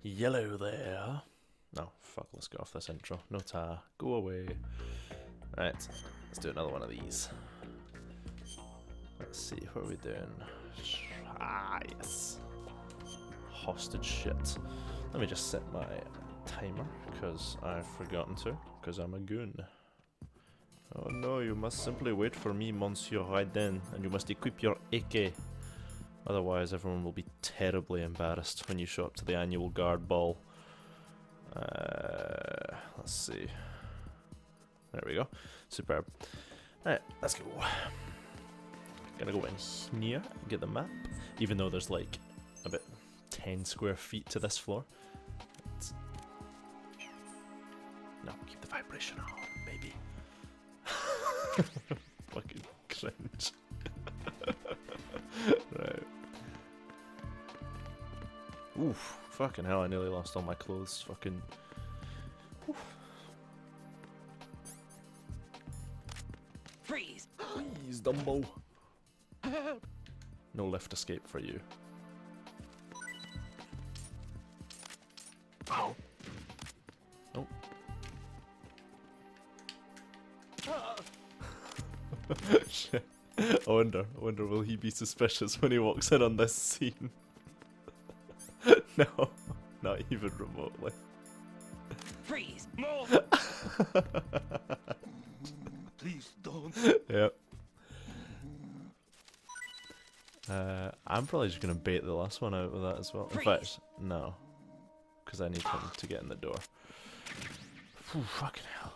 Yellow there. No, fuck, let's get off this intro. No ta. Go away. Right, let's do another one of these. Let's see, what are we doing? Ah, yes. Hostage shit. Let me just set my timer, because I've forgotten to, because I'm a goon. Oh no, you must simply wait for me, Monsieur Raiden, and you must equip your AK. Otherwise, everyone will be terribly embarrassed when you show up to the annual guard ball. Let's see. There we go. Superb. Alright, let's go. Gonna go in here, get the map. Even though there's like about 10 square feet to this floor. No, keep the vibration on, baby. Fucking cringe. Right. Oof, fucking hell, I nearly lost all my clothes. Fucking. Oof. Freeze! Please, Dumbo. No lift escape for you. Ow. Oh. Shit. I wonder will he be suspicious when he walks in on this scene? No, not even remotely. Freeze! Move! Please don't. Yep. I'm probably just gonna bait the last one out with that as well. In fact, no. Because I need him to get in the door. Whew, fucking hell.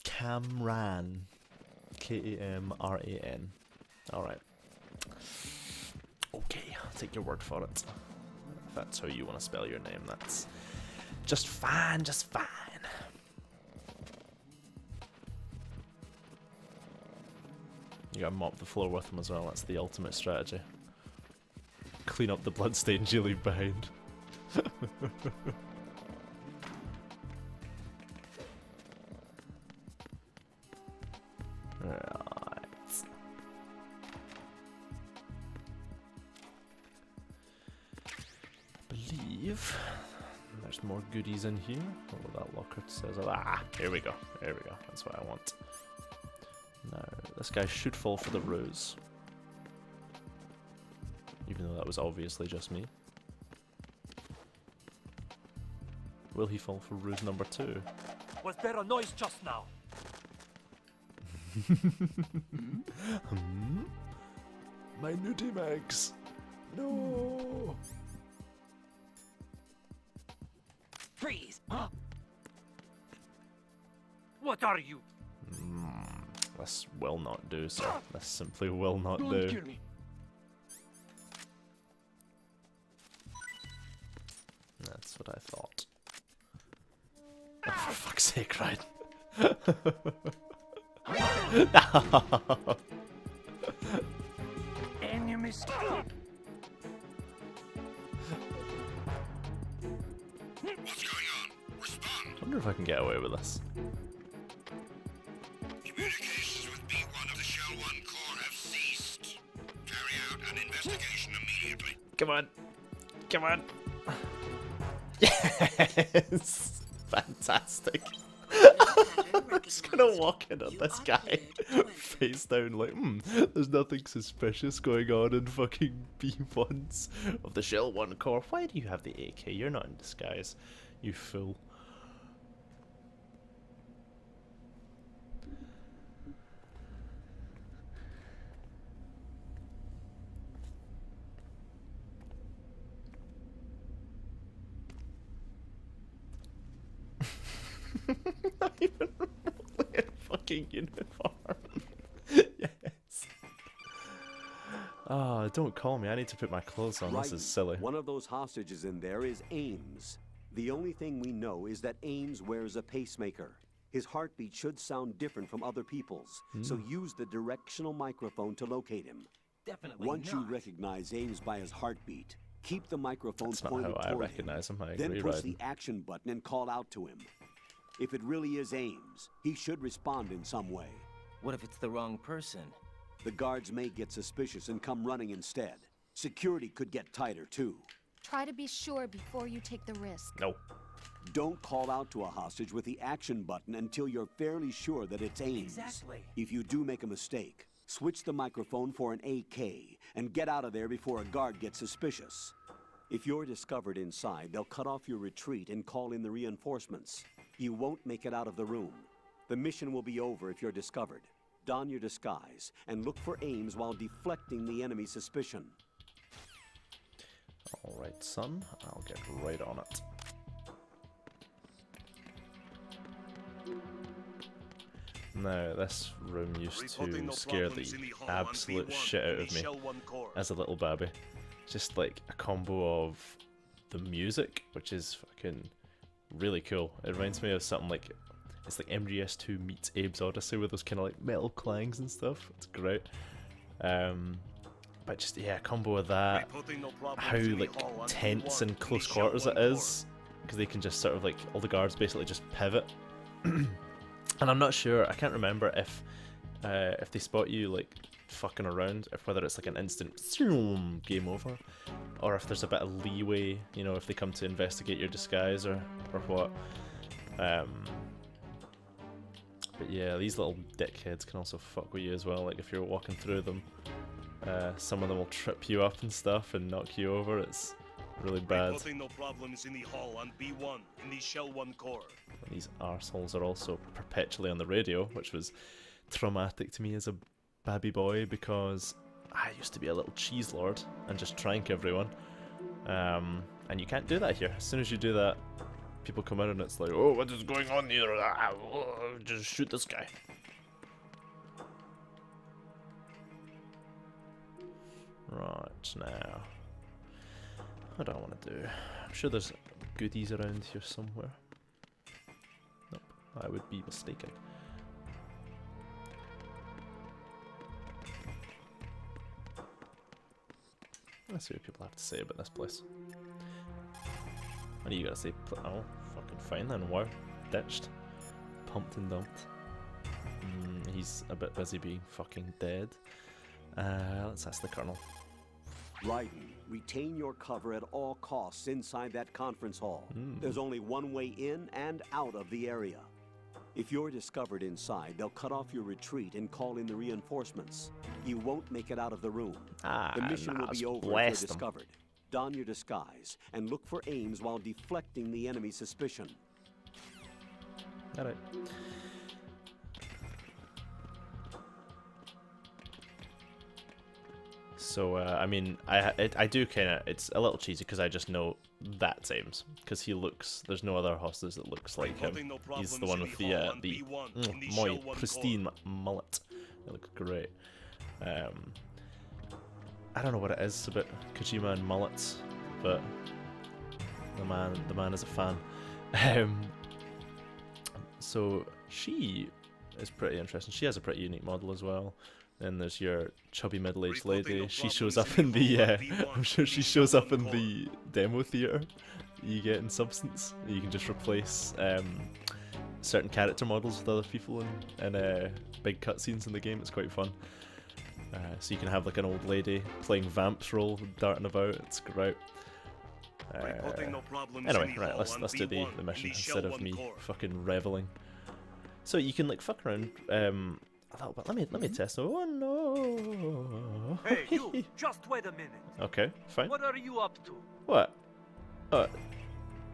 Kamran. Kamran. Alright. Okay, I'll take your word for it. If that's how you want to spell your name, that's just fine, just fine. You gotta mop the floor with them as well, that's the ultimate strategy. Clean up the bloodstains you leave behind. Right. I believe there's more goodies in here. Oh, that locker says, ah, here we go, there we go, that's what I want. Now, this guy should fall for the rose. Even though that was obviously just me. Will he fall for ruse number 2? Was there a noise just now? My nudie mags! No! Freeze! What are you? This will not do, sir. This simply will not Don't do. kill me. That's what I thought. Oh, for fuck's sake, right? Enemy What's going on? Respond. I wonder if I can get away with this. Communications with B1 of the Shell 1 Corps have ceased. Carry out an investigation immediately. Come on. Come on. Yes! Fantastic. I'm just gonna walk in on this guy face down like, there's nothing suspicious going on in fucking B1s of the Shell 1 Corps. Why do you have the AK? You're not in disguise, you fool. Not even remotely in fucking uniform. Yes. Oh, don't call me. I need to put my clothes on. This is silly. One of those hostages in there is Ames. The only thing we know is that Ames wears a pacemaker. His heartbeat should sound different from other people's, so use the directional microphone to locate him. Definitely Once you not. recognize Ames by his heartbeat, keep the microphone That's not pointed how I toward recognize him. I Then agree, push right? the action button and call out to him. If it really is Ames, he should respond in some way. What if it's the wrong person? The guards may get suspicious and come running instead. Security could get tighter, too. Try to be sure before you take the risk. No. Don't call out to a hostage with the action button until you're fairly sure that it's Ames. Exactly. If you do make a mistake, switch the microphone for an AK and get out of there before a guard gets suspicious. If you're discovered inside, they'll cut off your retreat and call in the reinforcements. You won't make it out of the room. The mission will be over if you're discovered. Don your disguise and look for Ames while deflecting the enemy's suspicion. Alright, son. I'll get right on it. Now, this room used to scare the absolute shit out of me as a little babby. Just like a combo of the music, which is fucking really cool. It reminds me of something like, it's like MGS2 meets Abe's Odyssey with those kind of like metal clangs and stuff. It's great. But just, yeah, a combo of that, how like tense and close quarters it is, because they can just sort of like, all the guards basically just pivot. And I'm not sure, I can't remember if they spot you like fucking around, if whether it's like an instant game over, or if there's a bit of leeway, you know, if they come to investigate your disguise or what. But yeah, these little dickheads can also fuck with you as well. Like if you're walking through them, some of them will trip you up and stuff and knock you over. It's really bad. No problems in the hall on B1 in the Shell 1 core. And these arseholes are also perpetually on the radio, which was traumatic to me as a babby boy, because I used to be a little cheese lord and just trank everyone. And you can't do that here. As soon as you do that, people come in and it's like, oh, what is going on here? Just shoot this guy. Right, now. What do I want to do? I'm sure there's goodies around here somewhere. Nope, I would be mistaken. Let's see what people have to say about this place. What do you gotta say? Oh, fucking fine then. Wow. Ditched. Pumped and dumped. He's a bit busy being fucking dead. Let's ask the Colonel. Raiden, retain your cover at all costs inside that conference hall. There's only one way in and out of the area. If you're discovered inside, they'll cut off your retreat and call in the reinforcements. You won't make it out of the room. The mission will be over if you're discovered. Don your disguise and look for Ames while deflecting the enemy's suspicion. Alright. So, I mean, I do kind of, it's a little cheesy because I just know that's Ames, because he looks, there's no other hostage that looks like him. He's the one with the pristine mullet. They look great. I don't know what it is about Kojima and mullets, but the man is a fan. So she is pretty interesting. She has a pretty unique model as well. Then there's your chubby middle-aged lady. She shows up in the, I'm sure she shows up in the demo theater you get in Substance. You can just replace certain character models with other people in big cutscenes in the game. It's quite fun. So you can have like an old lady playing Vamp's role, darting about. It's great. Anyway, right, let's do the mission instead of me fucking reveling. So you can like fuck around. But let me test. Oh no! Hey, you! Just wait a minute. Okay, fine. What are you up to? What?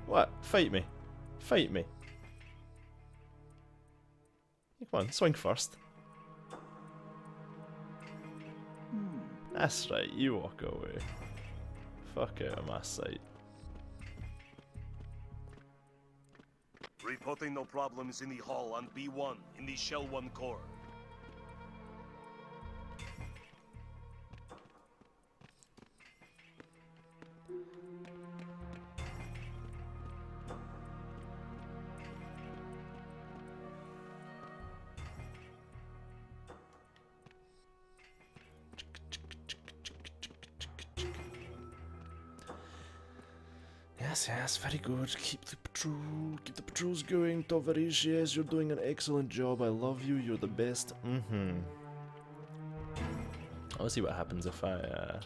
What? Fight me! Fight me! Come on, swing first. That's right. You walk away. Fuck out of my sight. Reporting no problems in the hall on B1 in the Shell 1 core. Yes, very good. Keep the patrols going, Tovarish. Yes, you're doing an excellent job. I love you. You're the best. I'll see what happens if I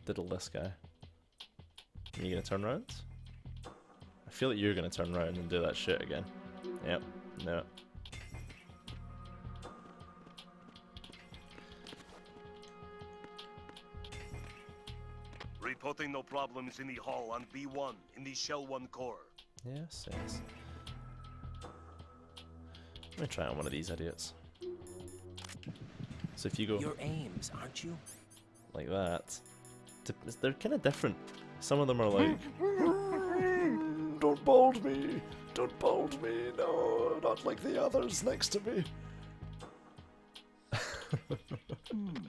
diddle this guy. Are you gonna turn around? I feel like you're gonna turn around and do that shit again. Yep. No. Reporting no problems in the hall on B1 in the Shell 1 core. Yes, yes. Let me try on one of these idiots. So if you go You're Ames, aren't you? like that, they're kind of different. Some of them are like, don't bold me, no, not like the others next to me.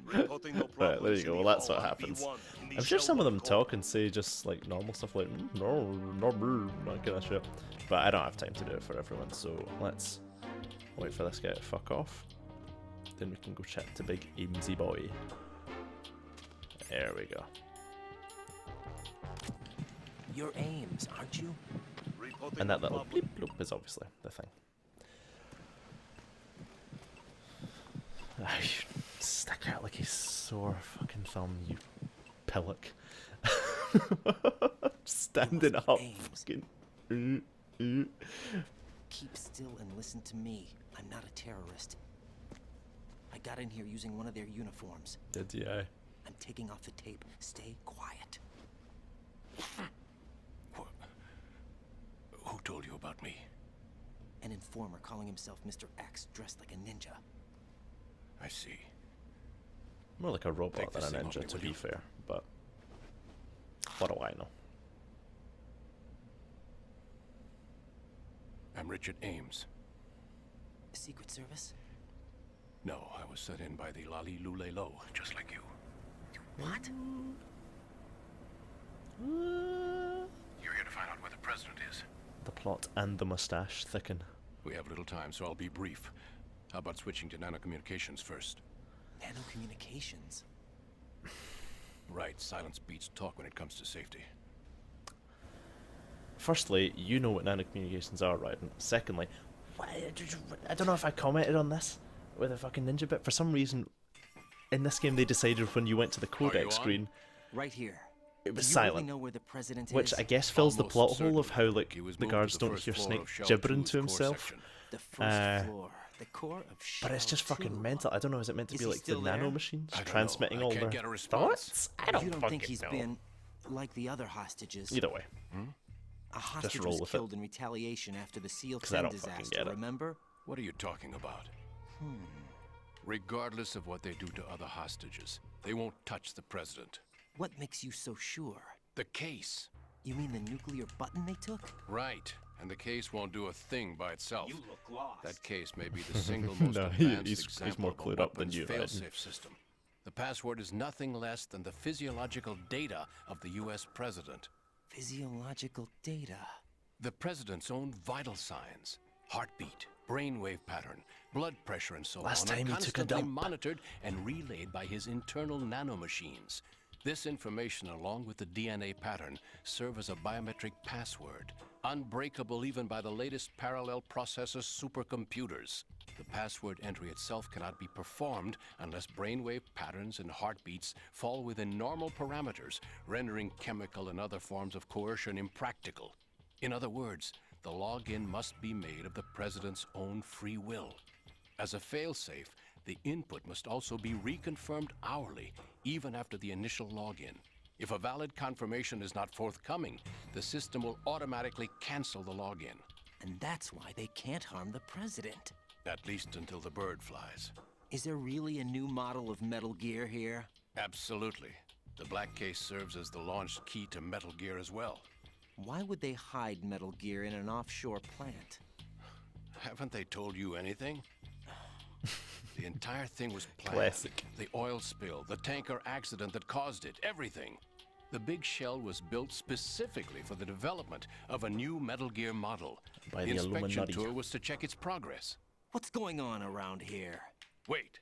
Reporting no Right, problems there you in go. the Well, that's hall what on happens. B1 in the I'm sure Shell some of 1 them core. talk and say just like normal stuff like no, not me, that kind of shit. But I don't have time to do it for everyone, so let's wait for this guy to fuck off. Then we can go chat to big Amesy boy. There we go. You're Ames, aren't you? Reporting And that no little problem. bleep bloop is obviously the thing. Ah, you stick out like a sore fucking thumb, you pillock. Standing up, Ames. fucking. Keep still and listen to me. I'm not a terrorist. I got in here using one of their uniforms. Did ya? I'm taking off the tape. Stay quiet. Who told you about me? An informer calling himself Mr. X, dressed like a ninja. I see. More like a robot Take than this a thing off ninja, me, to will be you? fair. But what do I know? I'm Richard Ames. Secret Service? No, I was sent in by the Lali Lule Lo, just like you. What? You're here to find out where the president is. The plot and the mustache thicken. We have little time, so I'll be brief. How about switching to nanocommunications first? Nanocommunications? Right, silence beats talk when it comes to safety. Firstly, you know what nanocommunications are, right? And secondly, I don't know if I commented on this with a fucking ninja bit. For some reason, in this game, they decided when you went to the you codec on? screen, Right here. it was Do you silent. really know where the president Which is? I guess fills the Almost plot hole of certainly. how like He was the moved to guards the don't first hear floor Snake of Shell gibbering 2's to core himself. section. The first Uh, floor. The core of But it's Shell just fucking 2. mental. I don't know. Is it meant to Is be he like the still there? nano machines I don't know. transmitting I all can't their get a response. thoughts? I don't You don't fucking think he's know. been like the other hostages? Either way, A hostage roll was with it. killed in retaliation after the SEAL 'Cause I 10 don't fucking disaster, get it. remember? What are you talking about? Regardless of what they do to other hostages, they won't touch the president. What makes you so sure? The case. You mean the nuclear button they took? Right. And the case won't do a thing by itself. You look lost. That case may be the single most No, advanced he's example more of a clued up than weapons you, fail-safe system. The password is nothing less than the physiological data of the U.S. president. Physiological data. The president's own vital signs, heartbeat, brainwave pattern, blood pressure, and so Last on, time are he took a constantly dump. monitored and relayed by his internal nanomachines. This information, along with the DNA pattern, serve as a biometric password, unbreakable even by the latest parallel processor supercomputers. The password entry itself cannot be performed unless brainwave patterns and heartbeats fall within normal parameters, rendering chemical and other forms of coercion impractical. In other words, the login must be made of the president's own free will. As a failsafe, the input must also be reconfirmed hourly, even after the initial login. If a valid confirmation is not forthcoming, the system will automatically cancel the login. And that's why they can't harm the president. At least until the bird flies. Is there really a new model of Metal Gear here? Absolutely. The black case serves as the launch key to Metal Gear as well. Why would they hide Metal Gear in an offshore plant? Haven't they told you anything? The entire thing was planned. Classic. The oil spill, the tanker accident that caused it, everything. The big shell was built specifically for the development of a new Metal Gear model. By the the inspection Illuminati. tour was to check its progress. What's going on around here? Wait.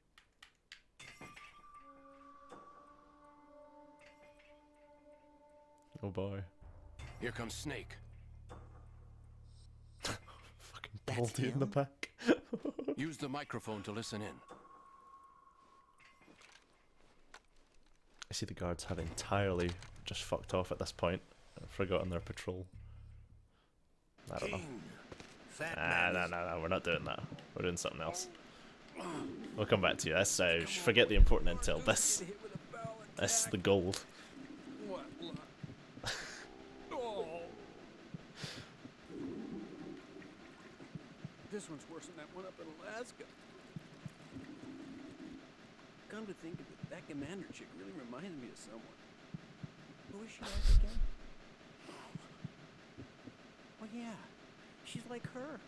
Oh boy. Here comes Snake. Fucking That's Baldy in the him? back. Use the microphone to listen in. I see the guards have entirely just fucked off at this point forgotten their patrol. I don't know. Fat No, we're not doing that. We're doing something else. We'll come back to you. That's forget the important intel. This is the gold. This one's worse than that one up in Alaska. Come to think of it, that commander chick really reminded me of someone. Who is she like again? Oh yeah, she's like her.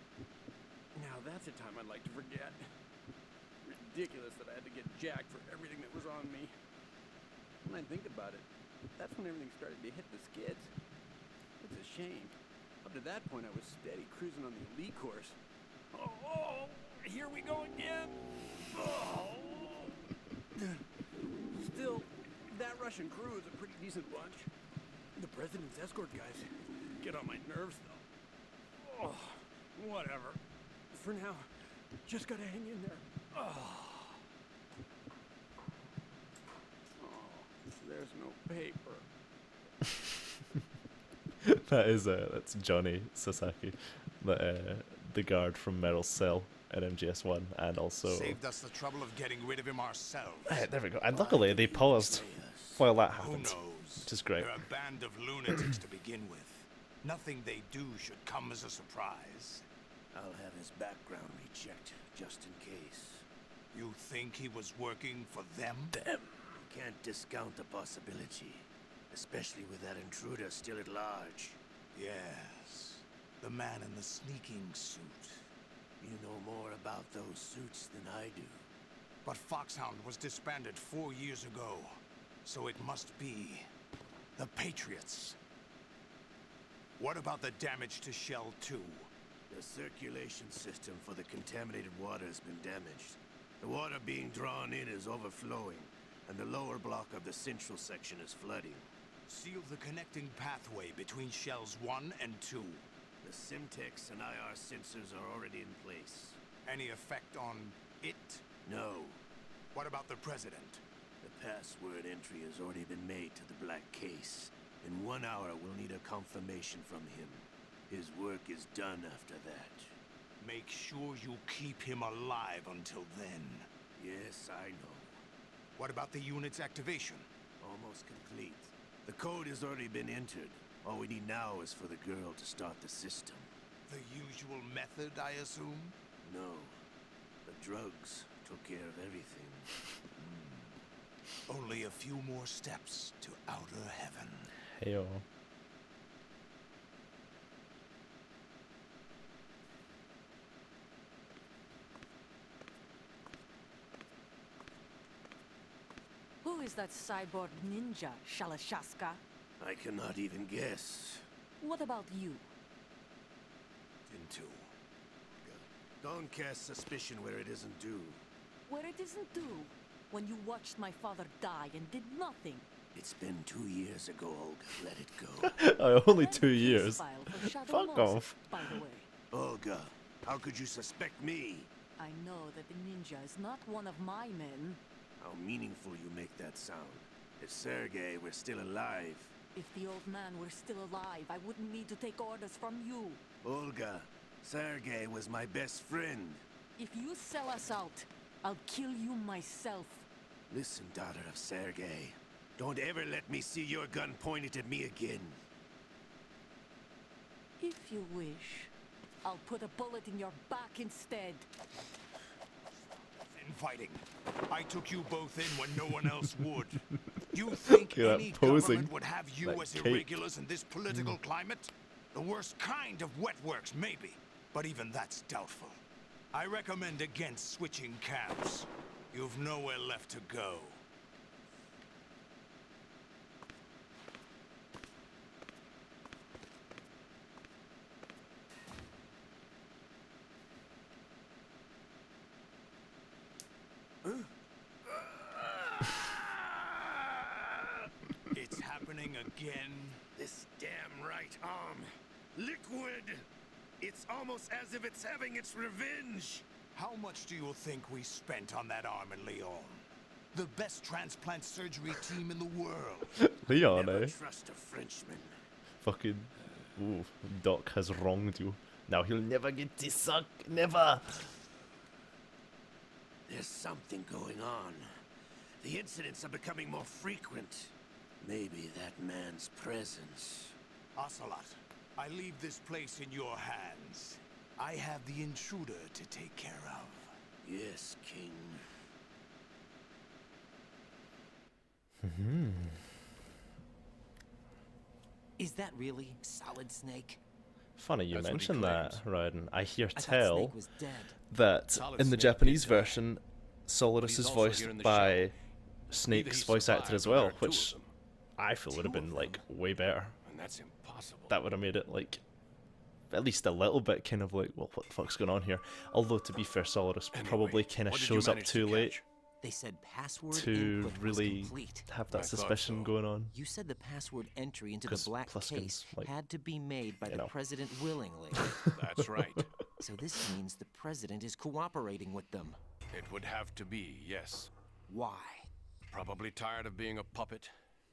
Now that's a time I'd like to forget. Ridiculous that I had to get jacked for everything that was on me. When I think about it, that's when everything started to hit the skids. It's a shame. Up to that point I was steady cruising on the elite course. Oh, here we go again. Oh. Still, that Russian crew is a pretty decent bunch. The president's escort guys get on my nerves, though. Oh, whatever. For now, just gotta hang in there. Oh, there's no paper. That's Johnny Sasaki, the guard from Meryl's cell at MGS1, and also Saved us the trouble of getting rid of him ourselves. there we go. And luckily they paused while that Who happened, knows? which is great. They're a band of lunatics to begin with. Nothing they do should come as a surprise. I'll have his background rechecked, just in case. You think he was working for them? Them. Can't discount the possibility. Especially with that intruder still at large. Yes. The man in the sneaking suit. You know more about those suits than I do. But Foxhound was disbanded 4 years ago. So it must be the Patriots. What about the damage to Shell 2? The circulation system for the contaminated water has been damaged. The water being drawn in is overflowing, and the lower block of the central section is flooding. Seal the connecting pathway between Shells 1 and 2. The Simtex and IR sensors are already in place. Any effect on it? No. What about the President? The password entry has already been made to the black case. In 1 hour, we'll need a confirmation from him. His work is done after that. Make sure you keep him alive until then. Yes, I know. What about the unit's activation? Almost complete. The code has already been entered. All we need now is for the girl to start the system. The usual method, I assume? No. The drugs took care of everything. Only a few more steps to outer heaven. Heyo. Who is that cyborg ninja, Shalashaska? I cannot even guess. What about you? Into. Don't cast suspicion where it isn't due. Where it isn't due, when you watched my father die and did nothing. It's been 2 years ago, Olga. Let it go. Only And 2 case years. file for Shadow Fuck Moses, off. By the way, Olga, how could you suspect me? I know that the ninja is not one of my men. How meaningful you make that sound. If Sergei were still alive... If the old man were still alive, I wouldn't need to take orders from you. Olga, Sergei was my best friend. If you sell us out, I'll kill you myself. Listen, daughter of Sergei. Don't ever let me see your gun pointed at me again. If you wish, I'll put a bullet in your back instead. Infighting. I took you both in when no one else would. You think Look at any that posing, government would have you that as cape. irregulars in this political climate? The worst kind of wet works, maybe. But even that's doubtful. I recommend against switching camps. You've nowhere left to go. It's happening again. This damn right arm. Liquid! It's almost as if it's having its revenge. How much do you think we spent on that arm in Lyon? The best transplant surgery team in the world. Leon, Never eh? trust a Frenchman. Fucking, ooh, Doc has wronged you. Now he'll never get to suck, never. There's something going on. The incidents are becoming more frequent. Maybe that man's presence. Ocelot, I leave this place in your hands. I have the intruder to take care of. Yes, King. Is that really Solid Snake? Funny you That's what he mentioned that, Ryden. I hear I thought tell Snake was dead. that Solid in the Snake Japanese did die. version, Solidus He's is also voiced here in the by show. Snake's Either he voice actor survived as or well, there are two which of them. I feel would have been like way better. And that's impossible. That would have made it like at least a little bit kind of like, well, what the fuck's going on here? Although to be fair, Solidus Anyway, probably kind of what did you shows up manage too to late catch? They said password to input was really complete. have I that thought suspicion so. going on. You said the password entry into the 'Cause black Pluskin's, case like, had to be made by you the know. president willingly. That's right. So this means the president is cooperating with them. It would have to be, yes. Why? Probably tired of being a puppet,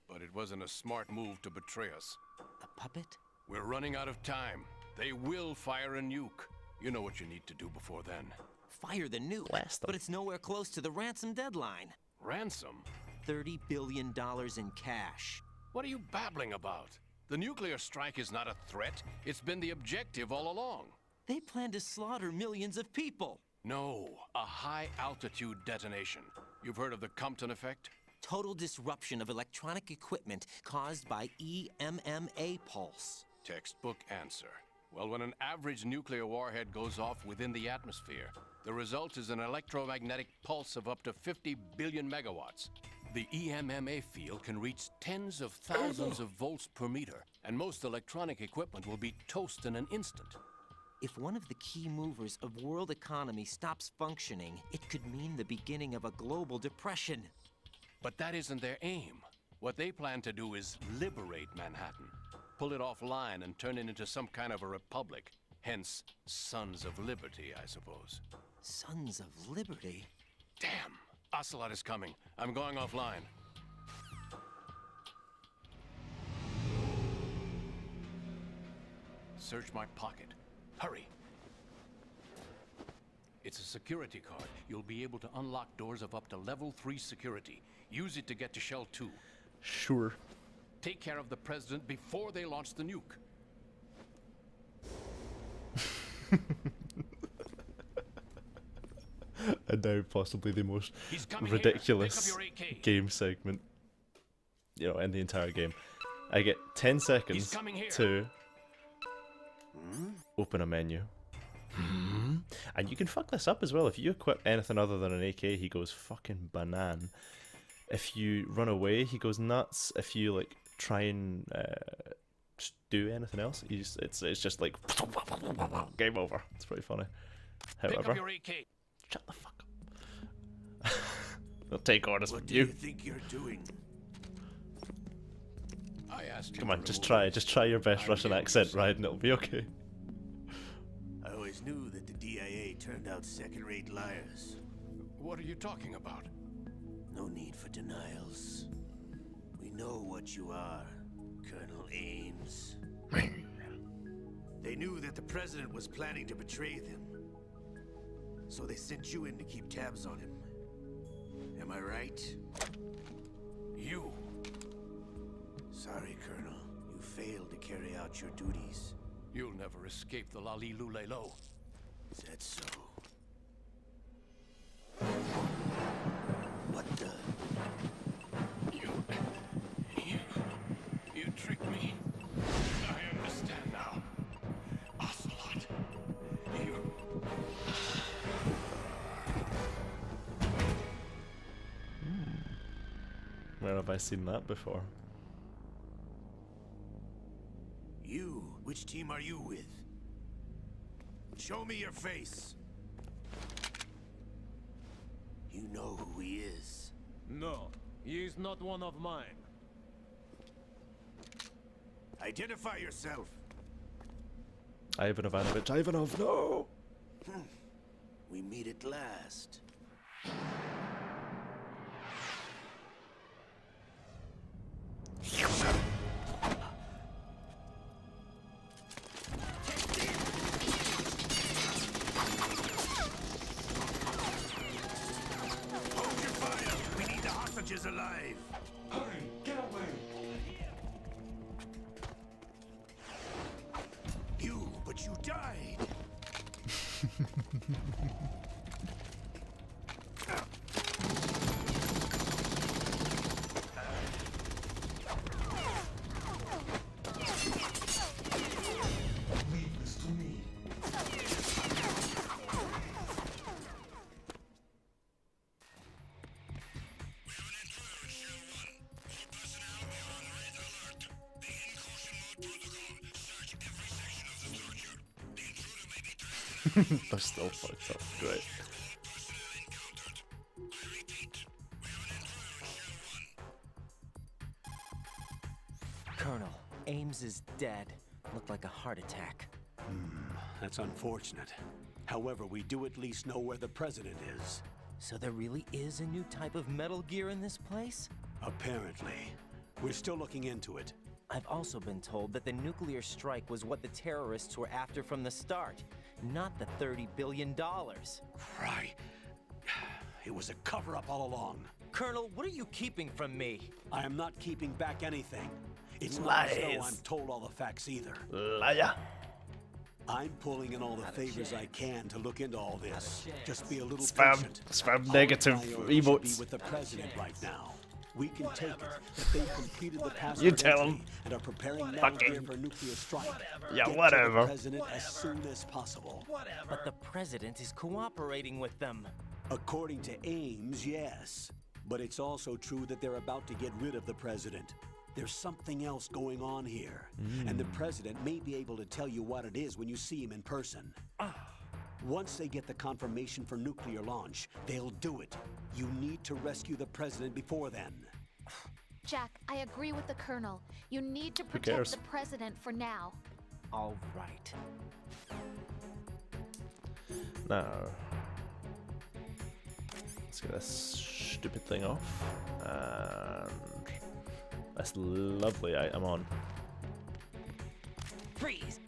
but it wasn't a smart move to betray us. A puppet? We're running out of time. They will fire a nuke. You know what you need to do before then. Fire the nuke. Blast them. But it's nowhere close to the ransom deadline. Ransom? $30 billion in cash. What are you babbling about? The nuclear strike is not a threat. It's been the objective all along. They plan to slaughter millions of people. No, a high-altitude detonation. You've heard of the Compton effect? Total disruption of electronic equipment caused by EMMA pulse. Textbook answer. Well, when an average nuclear warhead goes off within the atmosphere, the result is an electromagnetic pulse of up to 50 billion megawatts. The EMMA field can reach tens of thousands of volts per meter, and most electronic equipment will be toast in an instant. If one of the key movers of world economy stops functioning, it could mean the beginning of a global depression. But that isn't their aim. What they plan to do is liberate Manhattan. Pull it offline and turn it into some kind of a republic. Hence, Sons of Liberty, I suppose. Sons of Liberty? Damn! Ocelot is coming. I'm going offline. Search my pocket. Hurry! It's a security card. You'll be able to unlock doors of up to level 3 security. Use it to get to Shell 2. Sure. Take care of the president before they launch the nuke. And now possibly the most He's coming ridiculous here. Pick up your AK. game segment, you know, in the entire game. I get 10 seconds coming here. to open a menu. And you can fuck this up as well. If you equip anything other than an AK, he goes fucking banan. If you run away, he goes nuts. If you like try and just do anything else, it's just like game over. It's pretty funny. Pick However, up your AK. shut the fuck up. They'll take orders What from do you you. think you're doing? I asked Come you on, to just remove try your best I'm Russian getting accent, upset. right, and it'll be okay. I always knew that the DIA turned out second-rate liars. What are you talking about? No need for denials. We know what you are, Colonel Ames. They knew that the president was planning to betray them. So they sent you in to keep tabs on him. Am I right? You. Sorry, Colonel. You failed to carry out your duties. You'll never escape the Lali Lule Lo. Is that so? What the? You tricked me. I understand now. Ocelot. You. Where have I seen that before? You? Which team are you with? Show me your face. You know who he is. No, he is not one of mine. Identify yourself. Ivan Ivanovich Ivanov, no! We meet at last. They're still fucked up. Great. Colonel, Ames is dead. Looked like a heart attack. That's unfortunate. However, we do at least know where the president is. So there really is a new type of Metal Gear in this place? Apparently. We're still looking into it. I've also been told that the nuclear strike was what the terrorists were after from the start, not the $30 billion. Right. It was a cover-up all along. Colonel, what are you keeping from me? I am not keeping back anything. It's not as though I'm Lies. told all the facts either. Liar. I'm pulling in all the favors I can to look into all this. Just be a little Spam. patient. Spam Our negative priority should be emotes. with the president right now. We can take it that they've completed the password You tell entry 'em. and are preparing Metal Fucking- Gear for nuclear strike. Yeah, Get whatever. to the president as soon as possible. But the president is cooperating with them. According to Ames, yes. But it's also true that they're about to get rid of the president. There's something else going on here. And the president may be able to tell you what it is when you see him in person. Once they get the confirmation for nuclear launch, they'll do it. You need to rescue the president before then. Jack, I agree with the Colonel. You need to cares? protect the president for now. All right. Now, let's get this stupid thing off. And this lovely item on. Freeze!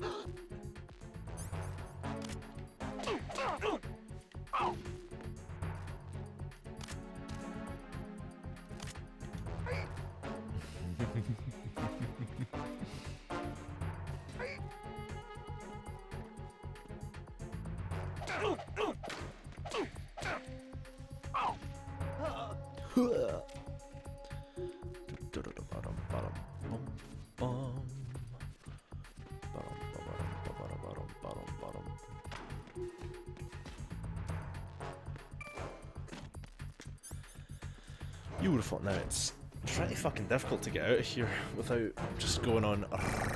Beautiful. Now it's pretty fucking difficult to get out of here without just going on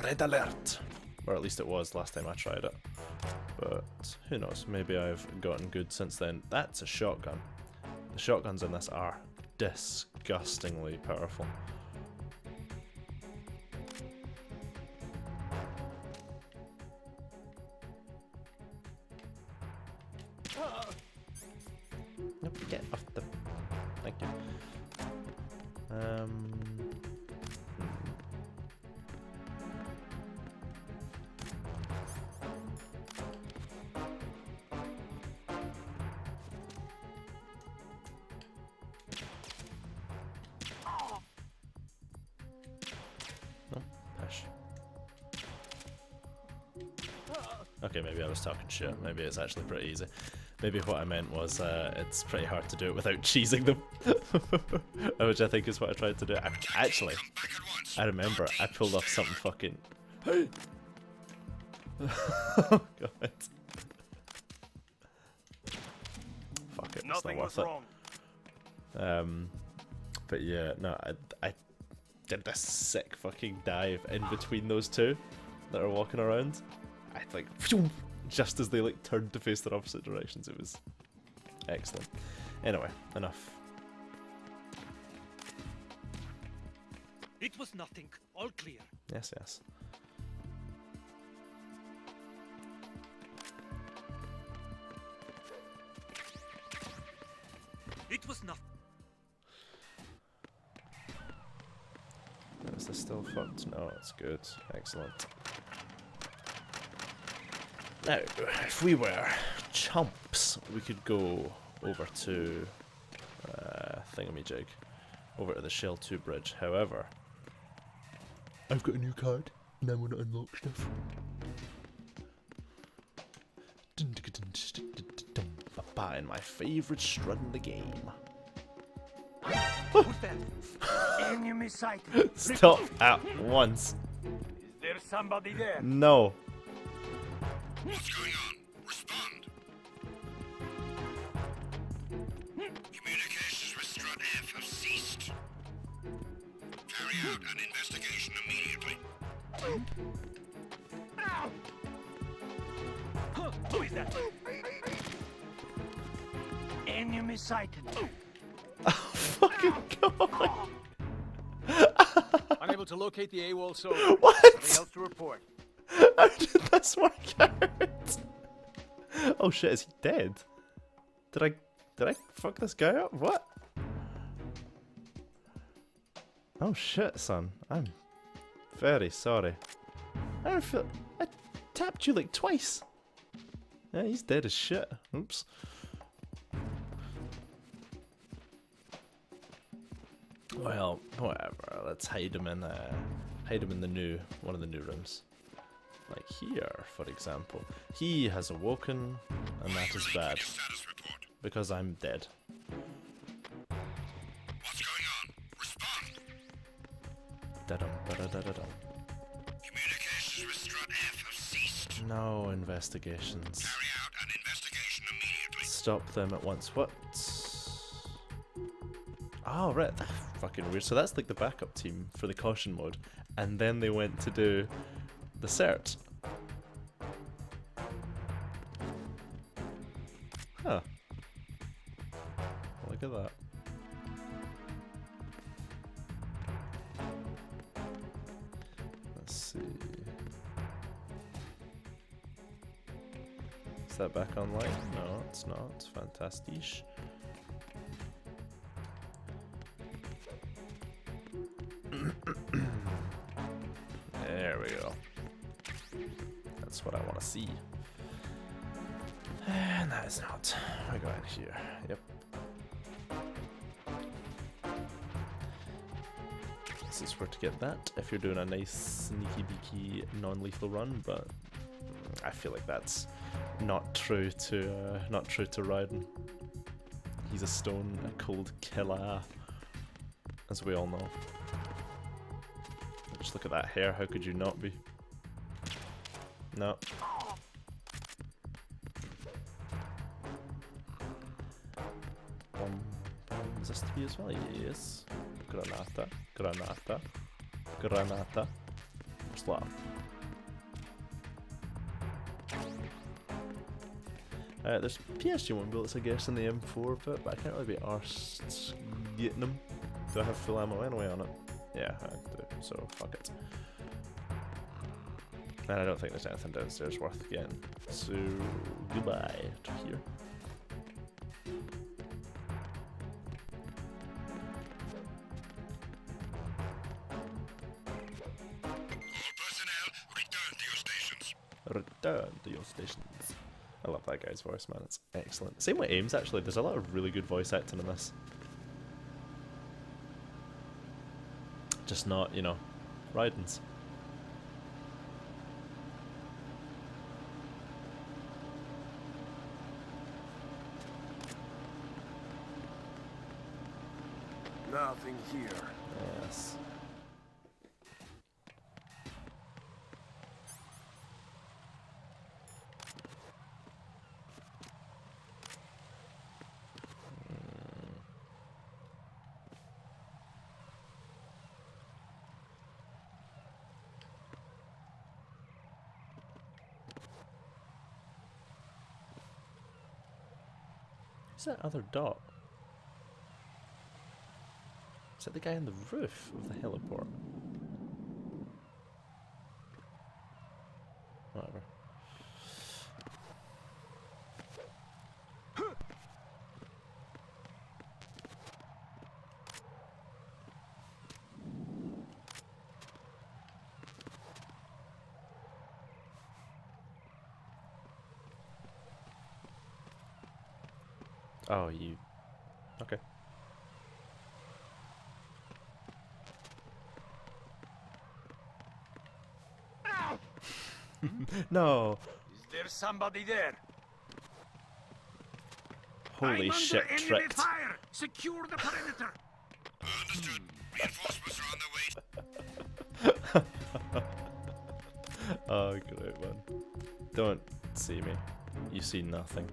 red alert. Or at least it was last time I tried it. But who knows, maybe I've gotten good since then. That's a shotgun. The shotguns in this are disgustingly powerful. Nope, get off the... Thank you. No, push. Okay, maybe I was talking shit. Maybe it's actually pretty easy. Maybe what I meant was it's pretty hard to do it without cheesing them. Which I think is what I tried to do. Actually, I remember I pulled off something fucking... Hey! Oh god. Fuck it, it's not worth it. But yeah, no, I did this sick fucking dive in between those two that are walking around. I like... Just as they like turned to face their opposite directions. It was excellent. Anyway, enough. It was nothing. All clear. Yes, yes. It was nothing. Is this still fucked? No, it's good. Excellent. Now, if we were chumps, we could go over to Thingamajig, over to the Shell 2 bridge. However, I've got a new card, and I want to unlock stuff. buying my favorite strut in the game. Who's that? Enemy sighted. Stop at once. Is there somebody there? No. What's going on? Respond. Communications with Strut F have ceased. Carry out an investigation immediately. Who is that? Enemy sighted. Oh, fucking God. Unable to locate the AWOL soldier. What? Nothing else to report. How did this work out? Oh shit, is he dead? Did I fuck this guy up? What? Oh shit, son. I'm very sorry. I don't feel... I tapped you like twice. Yeah, he's dead as shit. Oops. Well, whatever. Let's hide him in the one of the new rooms. Like here, for example. He has awoken, and that is bad. Because I'm dead. What's going on? Respond. Da-dum, ba-da-da-da-dum. Communications with Strut F have ceased. No investigations. Carry out an investigation immediately. Stop them at once. What? Oh, right. That's fucking weird. So that's like the backup team for the caution mode. And then they went to do the cert. Huh. Look at that. Let's see. Is that back online? No, it's not. Fantastic. There we go. That's what I want to see. And that is not. I go in here. Yep. This is where to get that if you're doing a nice sneaky beaky non-lethal run, but I feel like that's not true to Raiden. He's a stone cold killer, as we all know. Just look at that hair, how could you not be? No. Is this to be as well? Yes. Granata, granata, granata. Slap. There's PSG1 bullets, I guess, in the M4 bit, but I can't really be arsed getting them. Do I have full ammo anyway on it? Yeah, I do, so fuck it. And I don't think there's anything downstairs worth getting. So, goodbye to here. Personnel, return to your stations. Return to your stations. I love that guy's voice, man. It's excellent. Same with Ames, actually. There's a lot of really good voice acting in this. Just not, you know, Raiden's. Nothing here. Yes. Who's that other dot? Is that the guy on the roof of the heliport? Whatever. Oh, you... Okay. No! Is there somebody there? Holy shit, tricked. Fire! Secure the perimeter! Understood. Reinforcements are on their way. Oh, great, man. Don't see me. You see nothing.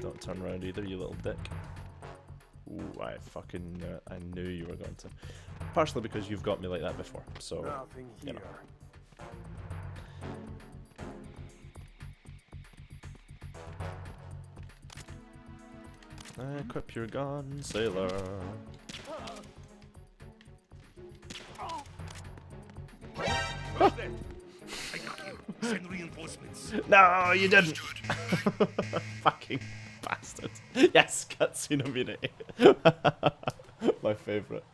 Don't turn around either, you little dick. Ooh, I fucking knew it. I knew you were going to. Partially because you've got me like that before, so... Nothing you know. Equip your gun, sailor. I got you. Send reinforcements. No, you didn't. Fucking bastard. Yes, cutscene immunity. My favourite.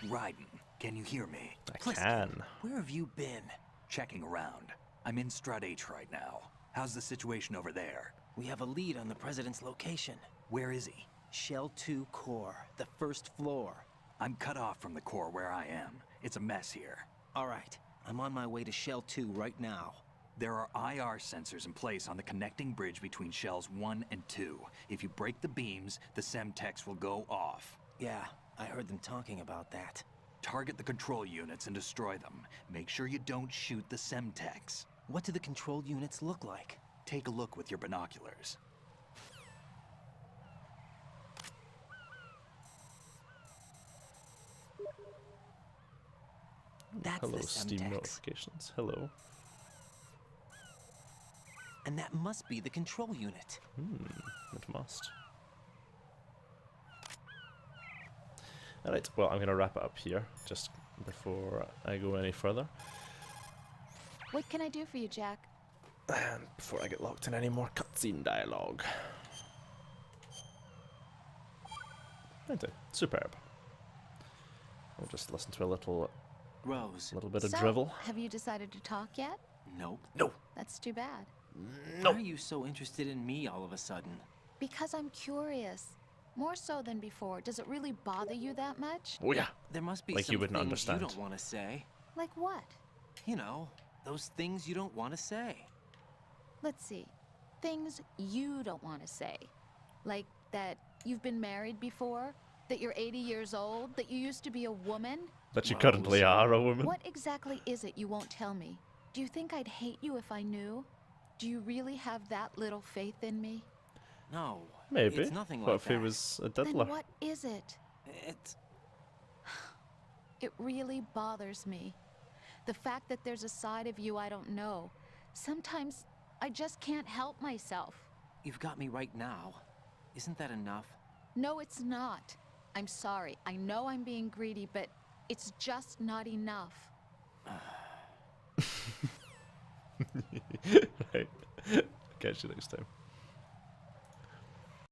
Raiden, can you hear me? I can. Where have you been? Checking around. I'm in Strut H right now. How's the situation over there? We have a lead on the president's location. Where is he? Shell 2 core, the first floor. I'm cut off from the core where I am. It's a mess here. All right, I'm on my way to Shell 2 right now. There are IR sensors in place on the connecting bridge between Shells 1 and 2. If you break the beams, the Semtex will go off. Yeah, I heard them talking about that. Target the control units and destroy them. Make sure you don't shoot the Semtex. What do the control units look like? Take a look with your binoculars. That's Hello, the Steam Semtex. notifications. Hello. And that must be the control unit. It must. Alright, well, I'm going to wrap it up here, just before I go any further. What can I do for you, Jack? And before I get locked in any more cutscene dialogue. I do. Superb. We'll just listen to a little Rose. bit of So, drivel. have you decided to talk yet? Nope. No. That's too bad. Why are you so interested in me all of a sudden? Because I'm curious. More so than before. Does it really bother you that much? Oh yeah. There must be Like some you wouldn't things understand. you don't want to say. Like what? You know, those things you don't want to say. Let's see. Things you don't want to say. Like that you've been married before? That you're 80 years old? That you used to be a woman? That you currently are a woman. What exactly is it you won't tell me? Do you think I'd hate you if I knew? Do you really have that little faith in me? No. Maybe. It's nothing What like if he that. was a Then diddler? what is it? It's... It really bothers me. The fact that there's a side of you I don't know. Sometimes I just can't help myself. You've got me right now. Isn't that enough? No, it's not. I'm sorry. I know I'm being greedy, but it's just not enough. Right. Catch you next time.